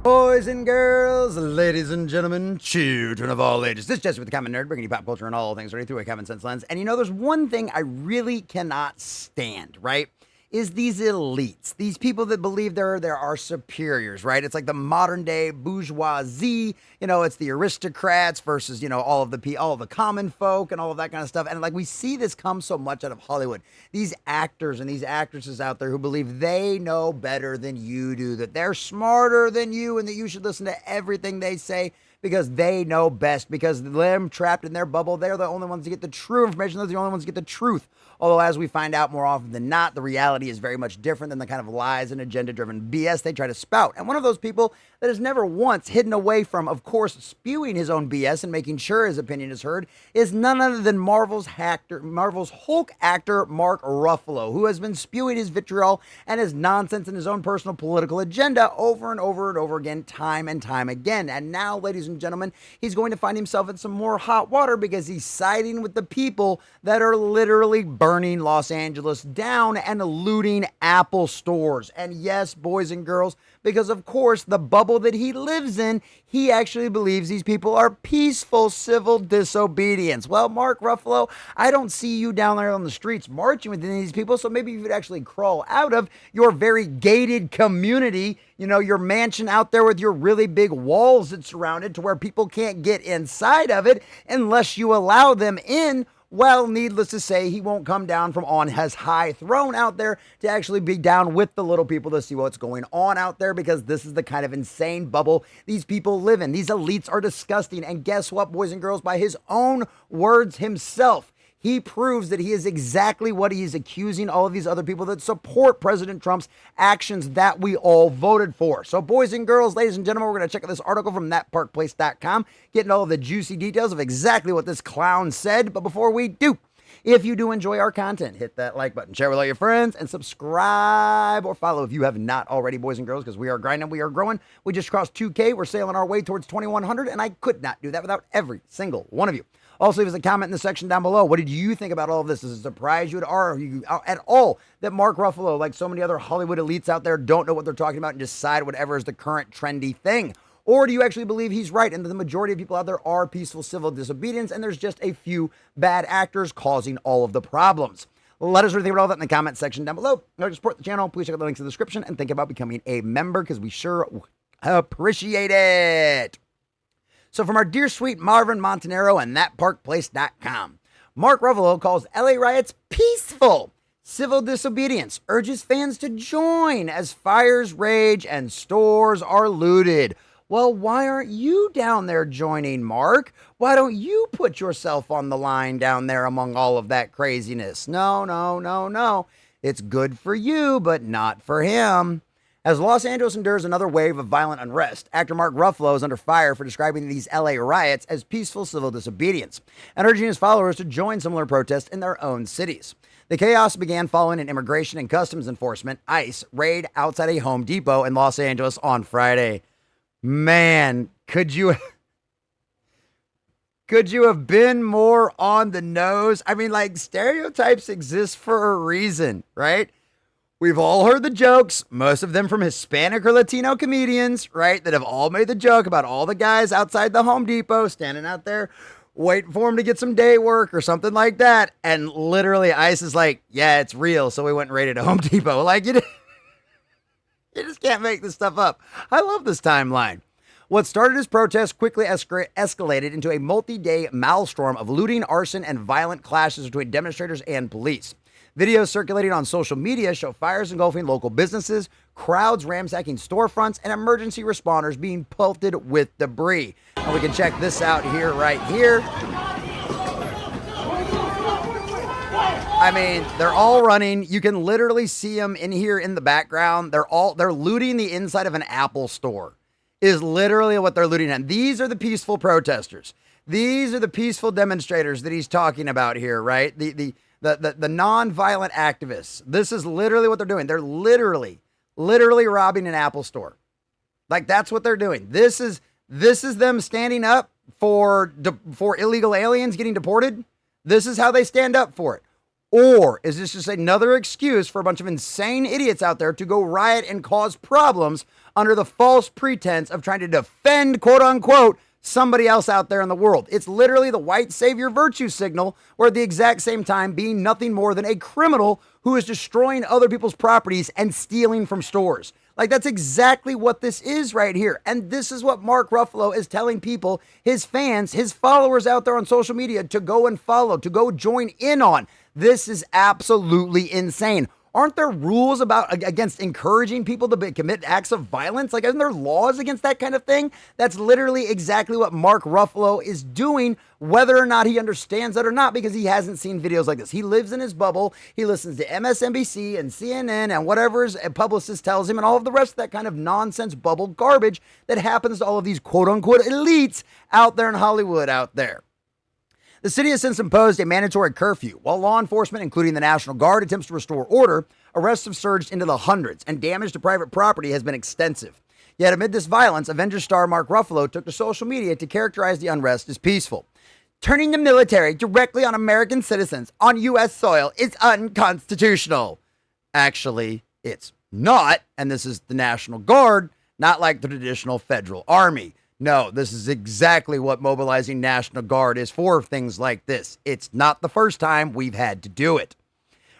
Boys and girls, ladies and gentlemen, children of all ages. This is Jesse with the Common Nerd, bringing you pop culture and all things ready through a common sense lens. And you know, there's one thing I really cannot stand, right? Is these elites, these people that believe there are superiors, right? It's like the modern day bourgeoisie. You know, it's the aristocrats versus all of the common folk and all of that kind of stuff. And like we see this come so much out of Hollywood. These actors and these actresses out there who believe they know better than you do, that they're smarter than you, and that you should listen to everything they say because they know best, because them trapped in their bubble, they're the only ones to get the true information. They're the only ones to get the truth. Although, as we find out more often than not, the reality is very much different than the kind of lies and agenda-driven BS they try to spout. And one of those people that has never once hidden away from, of course, spewing his own BS and making sure his opinion is heard is none other than Marvel's Hulk actor Mark Ruffalo, who has been spewing his vitriol and his nonsense and his own personal political agenda over and over and over again, time and time again. And now, ladies and gentlemen, he's going to find himself in some more hot water because he's siding with the people that are literally burning Los Angeles down and looting Apple stores. And yes, boys and girls, because of course the bubble that he lives in, he actually believes these people are peaceful civil disobedience. Well, Mark Ruffalo, I don't see you down there on the streets marching with any of these people, so maybe you could actually crawl out of your very gated community, your mansion out there with your really big walls that surround it to where people can't get inside of it unless you allow them in. Well, needless to say, he won't come down from on his high throne out there to actually be down with the little people to see what's going on out there, because this is the kind of insane bubble these people live in. These elites are disgusting. And guess what, boys and girls? By his own words himself, he proves that he is exactly what he is accusing all of these other people that support President Trump's actions that we all voted for. So, boys and girls, ladies and gentlemen, we're going to check out this article from thatparkplace.com, getting all of the juicy details of exactly what this clown said. But before we do, if you do enjoy our content, hit that like button, share with all your friends, and subscribe or follow if you have not already, boys and girls, because we are grinding, we are growing. We just crossed 2K. We're sailing our way towards 2,100, and I could not do that without every single one of you. Also, leave us a comment in the section down below. What did you think about all of this? Does it surprise you at all that Mark Ruffalo, like so many other Hollywood elites out there, don't know what they're talking about and decide whatever is the current trendy thing? Or do you actually believe he's right and the majority of people out there are peaceful civil disobedience and there's just a few bad actors causing all of the problems? Let us know what you think about all that in the comment section down below. In order to support the channel, please check out the links in the description and think about becoming a member because we sure appreciate it. So from our dear sweet Marvin Montanaro and thatparkplace.com, Mark Ruffalo calls LA riots peaceful civil disobedience, urges fans to join as fires rage and stores are looted. Well, why aren't you down there joining, Mark? Why don't you put yourself on the line down there among all of that craziness? No, no, no, no. It's good for you, but not for him. As Los Angeles endures another wave of violent unrest, actor Mark Ruffalo is under fire for describing these LA riots as peaceful civil disobedience and urging his followers to join similar protests in their own cities. The chaos began following an immigration and customs enforcement, ICE, raid outside a Home Depot in Los Angeles on Friday. Man, could you have been more on the nose? I mean, like, stereotypes exist for a reason, right? We've all heard the jokes, most of them from Hispanic or Latino comedians, right, that have all made the joke about all the guys outside the Home Depot standing out there waiting for him to get some day work or something like that. And literally ICE is like, yeah, it's real. So we went and raided a Home Depot. Like, you just can't make this stuff up. I love this timeline. What started as protests quickly escalated into a multi-day maelstrom of looting, arson, and violent clashes between demonstrators and police. Videos circulating on social media show fires engulfing local businesses, crowds ransacking storefronts, and emergency responders being pelted with debris. And we can check this out here, right here. I mean, they're all running. You can literally see them in here in the background. They're looting the inside of an Apple store, is literally what they're looting at. These are the peaceful protesters. These are the peaceful demonstrators that he's talking about here, right? The non-violent activists. This is literally what they're doing. They're literally robbing an Apple store. Like, that's what they're doing. This is them standing up for illegal aliens getting deported. This is how they stand up for it. Or is this just another excuse for a bunch of insane idiots out there to go riot and cause problems under the false pretense of trying to defend, quote unquote, somebody else out there in the world? It's literally the white savior virtue signal, where at the exact same time being nothing more than a criminal who is destroying other people's properties and stealing from stores. Like, that's exactly what this is right here. And this is what Mark Ruffalo is telling people, his fans, his followers out there on social media, to go and follow, to go join in on. This is absolutely insane. Aren't there rules against encouraging people to commit acts of violence? Like, isn't there laws against that kind of thing? That's literally exactly what Mark Ruffalo is doing, whether or not he understands that or not, because he hasn't seen videos like this. He lives in his bubble. He listens to MSNBC and CNN and whatever his publicist tells him and all of the rest of that kind of nonsense bubble garbage that happens to all of these quote-unquote elites out there in Hollywood out there. The city has since imposed a mandatory curfew. While law enforcement, including the National Guard, attempts to restore order, arrests have surged into the hundreds, and damage to private property has been extensive. Yet amid this violence, Avengers star Mark Ruffalo took to social media to characterize the unrest as peaceful. Turning the military directly on American citizens on U.S. soil is unconstitutional. Actually, it's not, and this is the National Guard, not like the traditional federal army. No, this is exactly what mobilizing National Guard is for, things like this. It's not the first time we've had to do it.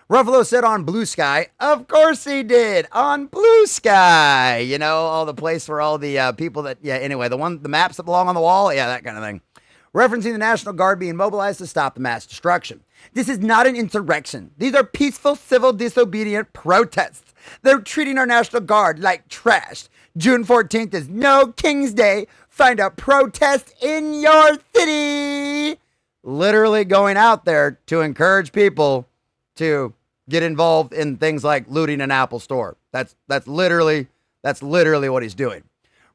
Ruffalo said on Blue Sky, of course he did, on Blue Sky. You know, all the place where all the people that, anyway, the maps that belong on the wall, that kind of thing. Referencing the National Guard being mobilized to stop the mass destruction. This is not an insurrection. These are peaceful, civil, disobedient protests. They're treating our National Guard like trash. June 14th is no King's Day. Find a protest in your city. Literally going out there to encourage people to get involved in things like looting an Apple store. That's literally what he's doing.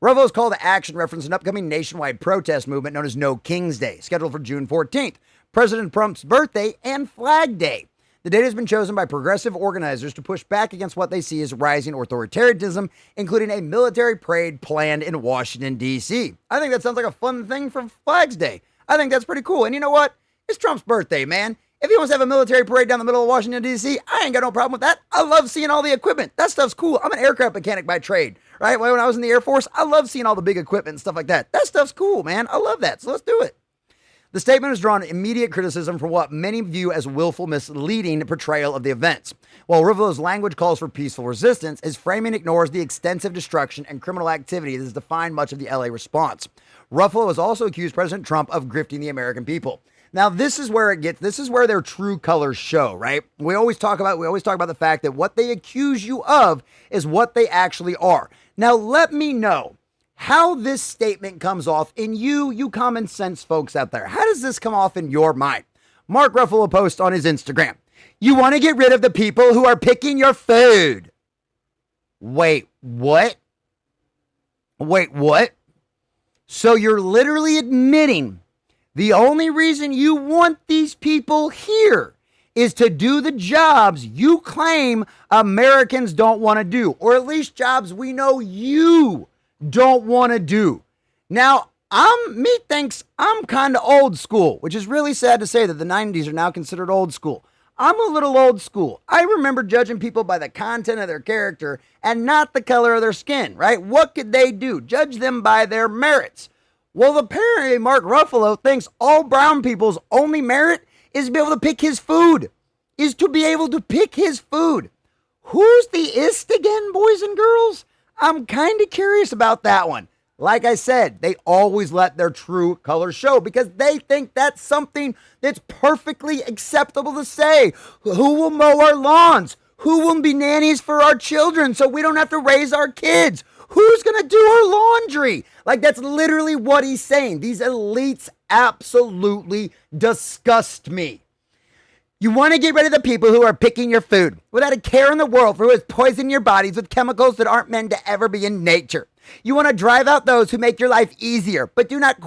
Ruffalo's call to action referenced an upcoming nationwide protest movement known as No King's Day, scheduled for June 14th, President Trump's birthday and Flag Day. The date has been chosen by progressive organizers to push back against what they see as rising authoritarianism, including a military parade planned in Washington, D.C. I think that sounds like a fun thing for Flags Day. I think that's pretty cool. And you know what? It's Trump's birthday, man. If he wants to have a military parade down the middle of Washington, D.C., I ain't got no problem with that. I love seeing all the equipment. That stuff's cool. I'm an aircraft mechanic by trade, right? When I was in the Air Force, I love seeing all the big equipment and stuff like that. That stuff's cool, man. I love that. So let's do it. The statement has drawn immediate criticism for what many view as willful, misleading portrayal of the events. While Ruffalo's language calls for peaceful resistance, his framing ignores the extensive destruction and criminal activity that has defined much of the LA response. Ruffalo has also accused President Trump of grifting the American people. Now, this is where their true colors show, right? We always talk about the fact that what they accuse you of is what they actually are. Now, let me know how this statement comes off in you common sense folks out there. How does this come off in your mind? Mark Ruffalo posts on his Instagram. You want to get rid of the people who are picking your food. Wait, what? So you're literally admitting the only reason you want these people here is to do the jobs you claim Americans don't want to do, or at least jobs we know you don't want to do. Now, me thinks I'm kind of old school, which is really sad to say that the 90s are now considered old school. I'm a little old school. I remember judging people by the content of their character and not the color of their skin, right? What could they do? Judge them by their merits. Well, apparently Mark Ruffalo thinks all brown people's only merit is to be able to pick his food. Who's the ist again, boys and girls? I'm kind of curious about that one. Like I said, they always let their true colors show because they think that's something that's perfectly acceptable to say. Who will mow our lawns? Who will be nannies for our children so we don't have to raise our kids? Who's going to do our laundry? Like, that's literally what he's saying. These elites absolutely disgust me. You want to get rid of the people who are picking your food without a care in the world for who has poisoned your bodies with chemicals that aren't meant to ever be in nature. You want to drive out those who make your life easier, but do not...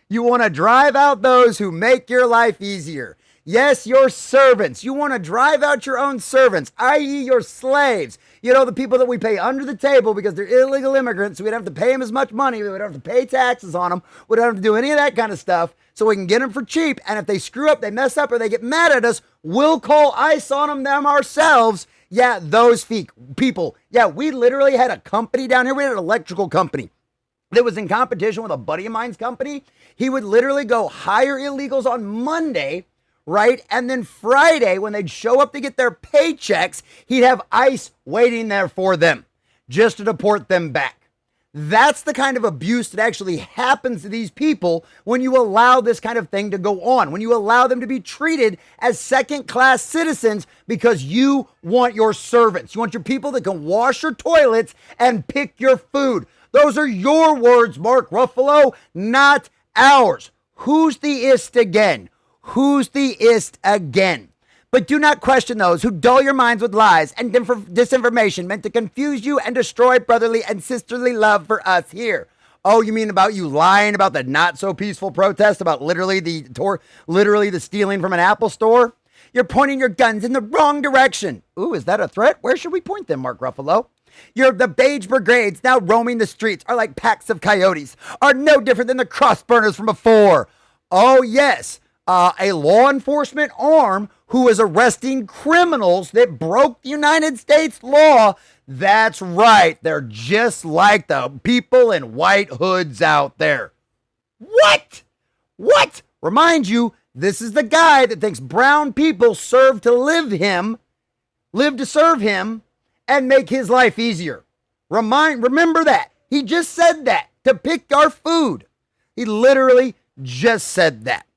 You want to drive out those who make your life easier. Yes, your servants. You want to drive out your own servants, i.e. your slaves. You know, the people that we pay under the table because they're illegal immigrants. So we don't have to pay them as much money. We don't have to pay taxes on them. We don't have to do any of that kind of stuff. So we can get them for cheap. And if they screw up, they mess up, or they get mad at us, we'll call ICE on them ourselves. Yeah, those people. Yeah, we literally had a company down here. We had an electrical company that was in competition with a buddy of mine's company. He would literally go hire illegals on Monday, right? And then Friday, when they'd show up to get their paychecks, he'd have ICE waiting there for them just to deport them back. That's the kind of abuse that actually happens to these people when you allow this kind of thing to go on, when you allow them to be treated as second-class citizens because you want your servants. You want your people that can wash your toilets and pick your food. Those are your words, Mark Ruffalo, not ours. Who's the ist again? Who's the ist again? But do not question those who dull your minds with lies and disinformation meant to confuse you and destroy brotherly and sisterly love for us here. Oh, you mean about you lying about the not so peaceful protest about literally the stealing from an Apple store? You're pointing your guns in the wrong direction. Ooh, is that a threat? Where should we point them, Mark Ruffalo? The beige brigades now roaming the streets are like packs of coyotes, are no different than the cross burners from before. Oh, yes. A law enforcement arm who is arresting criminals that broke the United States law. That's right. They're just like the people in white hoods out there. What? Remind you, this is the guy that thinks brown people serve to live to serve him, and make his life easier. Remember that. He just said that to pick our food. He literally just said that.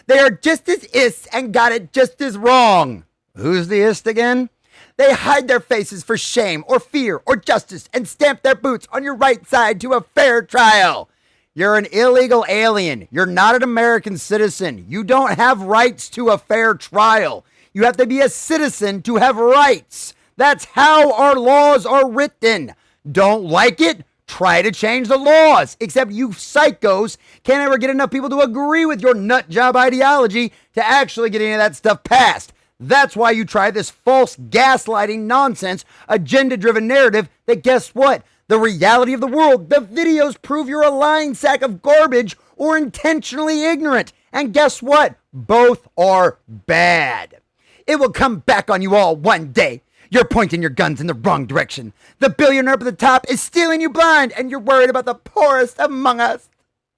They are just as ist and got it just as wrong. Who's the ist again? They hide their faces for shame or fear or justice and stamp their boots on your right side to a fair trial. You're an illegal alien. You're not an American citizen. You don't have rights to a fair trial. You have to be a citizen to have rights. That's how our laws are written. Don't like it? Try to change the laws. Except you psychos can't ever get enough people to agree with your nut job ideology to actually get any of that stuff passed. That's why you try this false gaslighting nonsense, agenda-driven narrative that, guess what? The reality of the world, the videos prove you're a lying sack of garbage or intentionally ignorant. And guess what? Both are bad. It will come back on you all one day. You're pointing your guns in the wrong direction. The billionaire up at the top is stealing you blind, and you're worried about the poorest among us.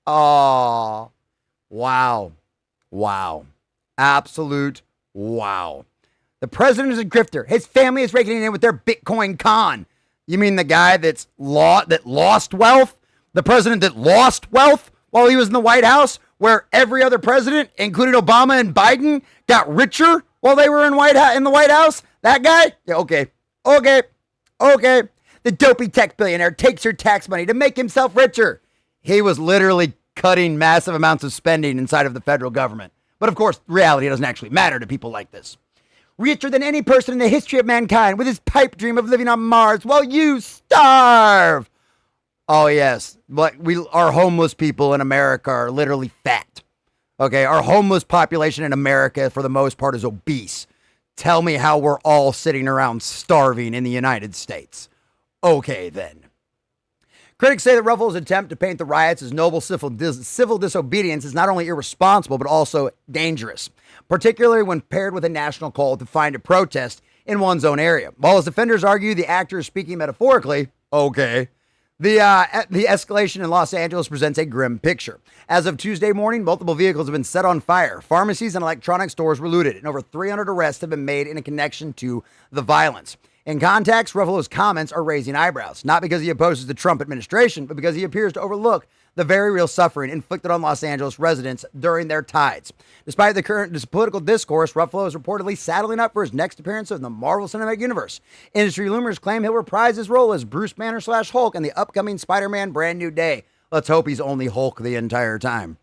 Oh, wow. Absolute wow. The president is a grifter. His family is raking in with their Bitcoin con. You mean the guy that lost wealth? The president that lost wealth while he was in the White House, where every other president, including Obama and Biden, got richer while they were in the White House? That guy? Yeah, okay. The dopey tech billionaire takes your tax money to make himself richer. He was literally cutting massive amounts of spending inside of the federal government. But of course, reality doesn't actually matter to people like this. Richer than any person in the history of mankind with his pipe dream of living on Mars while you starve. Oh yes, but our homeless people in America are literally fat. Okay, our homeless population in America for the most part is obese. Tell me how we're all sitting around starving in the United States. Okay, then. Critics say that Ruffalo's attempt to paint the riots as noble civil disobedience is not only irresponsible, but also dangerous, particularly when paired with a national call to find a protest in one's own area. While his defenders argue the actor is speaking metaphorically, okay, the escalation in Los Angeles presents a grim picture. As of Tuesday morning, multiple vehicles have been set on fire. Pharmacies and electronic stores were looted, and over 300 arrests have been made in a connection to the violence. In context, Ruffalo's comments are raising eyebrows, not because he opposes the Trump administration, but because he appears to overlook the very real suffering inflicted on Los Angeles residents during their tides. Despite the current political discourse, Ruffalo is reportedly saddling up for his next appearance in the Marvel Cinematic Universe. Industry rumors claim he'll reprise his role as Bruce Banner / Hulk in the upcoming Spider-Man Brand New Day. Let's hope he's only Hulk the entire time.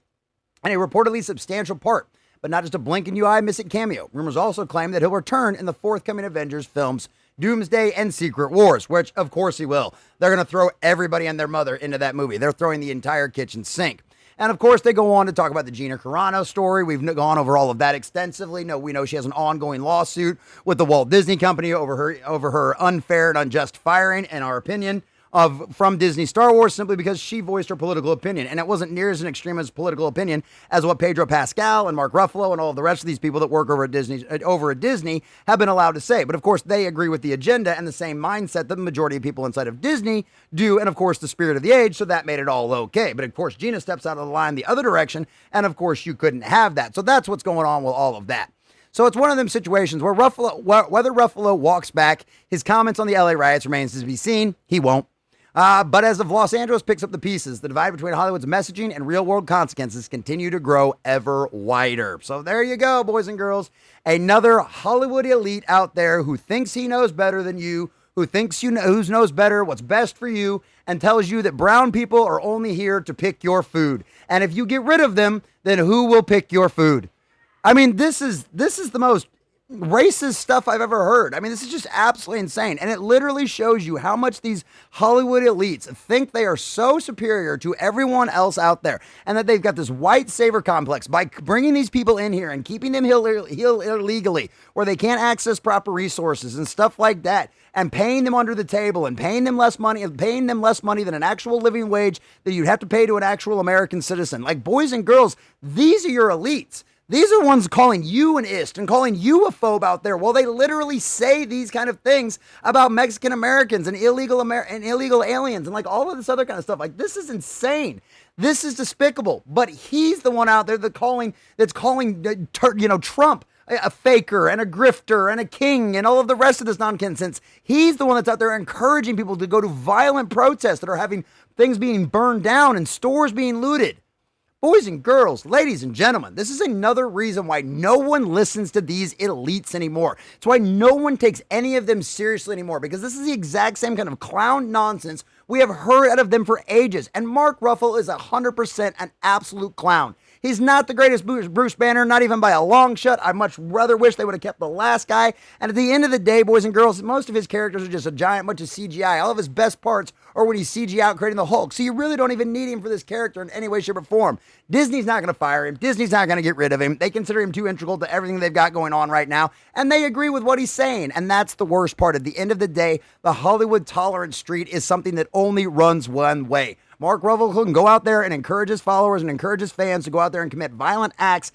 And a reportedly substantial part, but not just a blink and you eye miss it cameo. Rumors also claim that he'll return in the forthcoming Avengers films Doomsday and Secret Wars, which of course he will. They're going to throw everybody and their mother into that movie. They're throwing the entire kitchen sink. And of course, they go on to talk about the Gina Carano story. We've gone over all of that extensively. No, we know she has an ongoing lawsuit with the Walt Disney Company over her unfair and unjust firing, in our opinion, from Disney Star Wars, simply because she voiced her political opinion. And it wasn't near as an extreme as political opinion as what Pedro Pascal and Mark Ruffalo and all of the rest of these people that work over at Disney have been allowed to say. But of course, they agree with the agenda and the same mindset that the majority of people inside of Disney do, and of course, the spirit of the age, so that made it all okay. But of course, Gina steps out of the line the other direction, and of course, you couldn't have that. So that's what's going on with all of that. So it's one of them situations where whether Ruffalo walks back, his comments on the LA riots remains to be seen. He won't. But as of Los Angeles picks up the pieces, the divide between Hollywood's messaging and real-world consequences continue to grow ever wider. So there you go, boys and girls. Another Hollywood elite out there who thinks he knows better than you, who thinks who knows better what's best for you, and tells you that brown people are only here to pick your food. And if you get rid of them, then who will pick your food? I mean, this is the most racist stuff I've ever heard. I mean, this is just absolutely insane. And it literally shows you how much these Hollywood elites think they are so superior to everyone else out there, and that they've got this white savior complex by bringing these people in here and keeping them here illegally, where they can't access proper resources and stuff like that, and paying them under the table and paying them less money than an actual living wage that you'd have to pay to an actual American citizen. Like, boys and girls, these are your elites. These are ones calling you an ist and calling you a phobe out there. Well, they literally say these kind of things about Mexican Americans and illegal aliens and like all of this other kind of stuff. Like, this is insane. This is despicable. But he's the one out there that's calling Trump a faker and a grifter and a king and all of the rest of this nonsense. He's the one that's out there encouraging people to go to violent protests that are having things being burned down and stores being looted. Boys and girls, ladies and gentlemen, this is another reason why no one listens to these elites anymore. It's why no one takes any of them seriously anymore, because this is the exact same kind of clown nonsense we have heard out of them for ages. And Mark Ruffalo is 100% an absolute clown. He's not the greatest Bruce Banner, not even by a long shot. I much rather wish they would have kept the last guy. And at the end of the day, boys and girls, most of his characters are just a giant bunch of CGI. All of his best parts are when he's CGI out creating the Hulk. So you really don't even need him for this character in any way, shape, or form. Disney's not going to fire him. Disney's not going to get rid of him. They consider him too integral to everything they've got going on right now. And they agree with what he's saying. And that's the worst part. At the end of the day, the Hollywood tolerance street is something that only runs one way. Mark Ruffalo can go out there and encourage his followers and encourage his fans to go out there and commit violent acts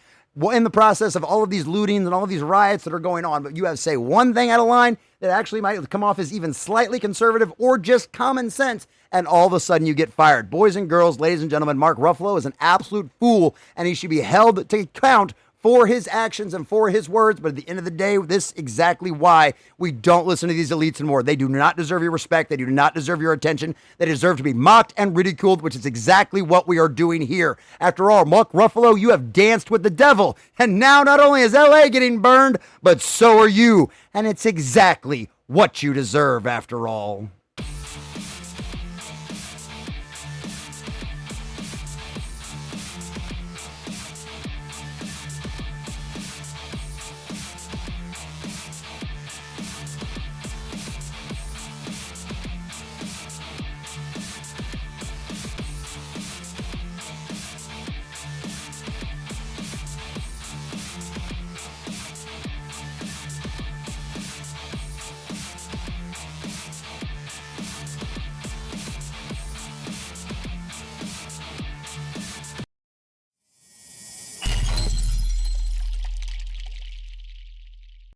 in the process of all of these lootings and all of these riots that are going on. But you have to say one thing out of line that actually might come off as even slightly conservative or just common sense, and all of a sudden you get fired. Boys and girls, ladies and gentlemen, Mark Ruffalo is an absolute fool, and he should be held to account for his actions and for his words. But at the end of the day, this is exactly why we don't listen to these elites anymore. They do not deserve your respect. They do not deserve your attention. They deserve to be mocked and ridiculed, which is exactly what we are doing here. After all, Mark Ruffalo, you have danced with the devil. And now not only is LA getting burned, but so are you. And it's exactly what you deserve after all.